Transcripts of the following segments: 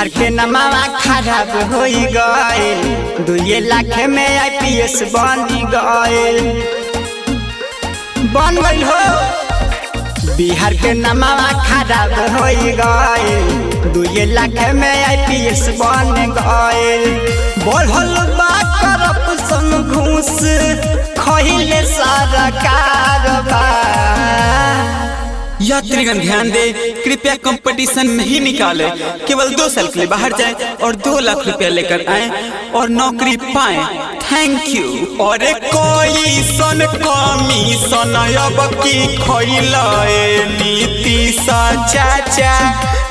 बिहार के नमावा खराब हो गइल, 2 लाख में IPS बन गइल हो। बिहार के नमावा खराब हो गइल, 2 लाख में IPS बन गइल। बढ़ल बा करप्शन घूस खइले सरकार बा। यात्रीगण ध्यान दे, कृपया कंपटीशन नहीं निकाले, केवल 2 साल के लिए बाहर जाए और 2 लाख रुपया लेकर आए और नौकरी पाए। Thank you. और कोई सन कमीशन अब की खइलाए नीतीश चाचा,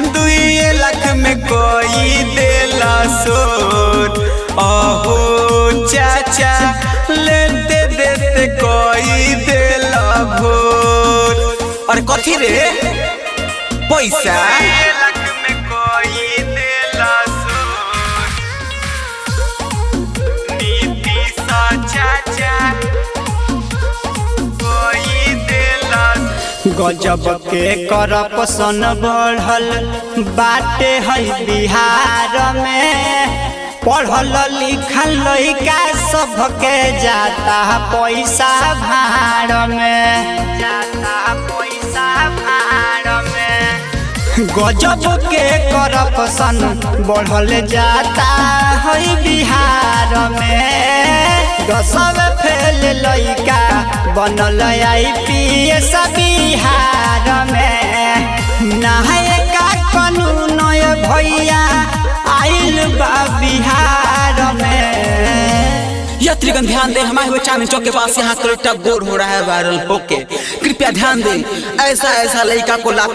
2 लाख में कोई देला सोट। अहो चाचा लेते देते कोई देला भोट। और कथी रे पैसा 2 लाख में कोई देला सोट। नीतीश चाचा कोई देला। गजब के करप्शन बढ़ल बाटे है बिहार में। पढ़ल लिखल लइका सबके जाता पैसा भाड़ में, जाता पैसा भाड़ में। गजब के करप्शन बढ़ल जाता है बिहार में। 10 फेल लइका बनल IPS बिहार में। नहायका कानून भैया आइल बा बिहार में। यात्रीगण ध्यान दे, हमारे चांदनी चौक के पास यहाँ कलेक्टर बोर हो रहा है वायरल होके। कृपया ध्यान दें, ऐसा लड़का को लाख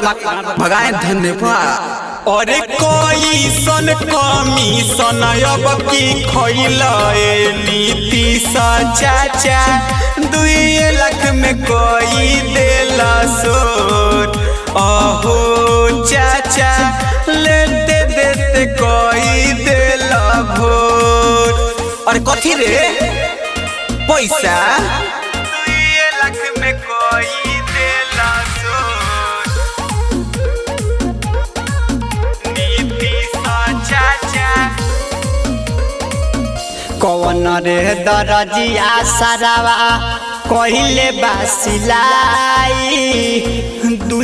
भगाए। धन्यवाद। और कोई सन कमीशन अब की खइलाए नीतीश चाचा, 2 लाख में कोई देला सोट। अहो चाचा लेते देते कोई देला भोट। और कथी रे पैसा 2 लाख में कोई देला सोट। नीतीश चाचा कौन रे दरजिया सरावा कहिले बासिलाई, 2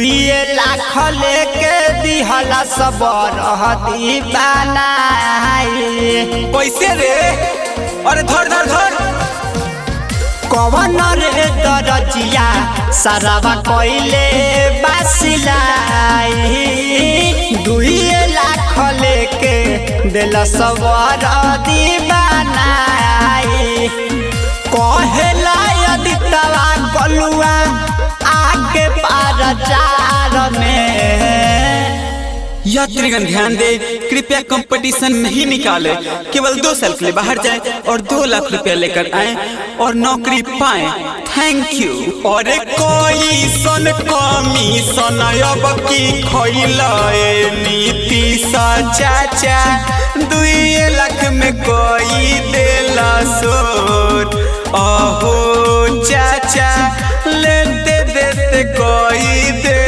लाख लेके दिहला सब रहती बनाई। पैसे रे, अरे धर धर धर। कौन रे दरजिया सरावा कहिले बासिलाई, 2 लाख लेके दिल सब रहती बनाई। कहेला यदि तवा कलुआ आके पार 4 में। यात्रीगण ध्यान दे, कृपया कंपटीशन नहीं निकाले, केवल 2 साल के लिए बाहर जाए और 2 लाख रुपया लेकर आए और नौकरी पाए। Thank you. और कोई सन कमीशन अब की खइलाए नीतीश चाचा, 2 लाख में कोई देला सोट। अहो चाचा लेते देते कोई दे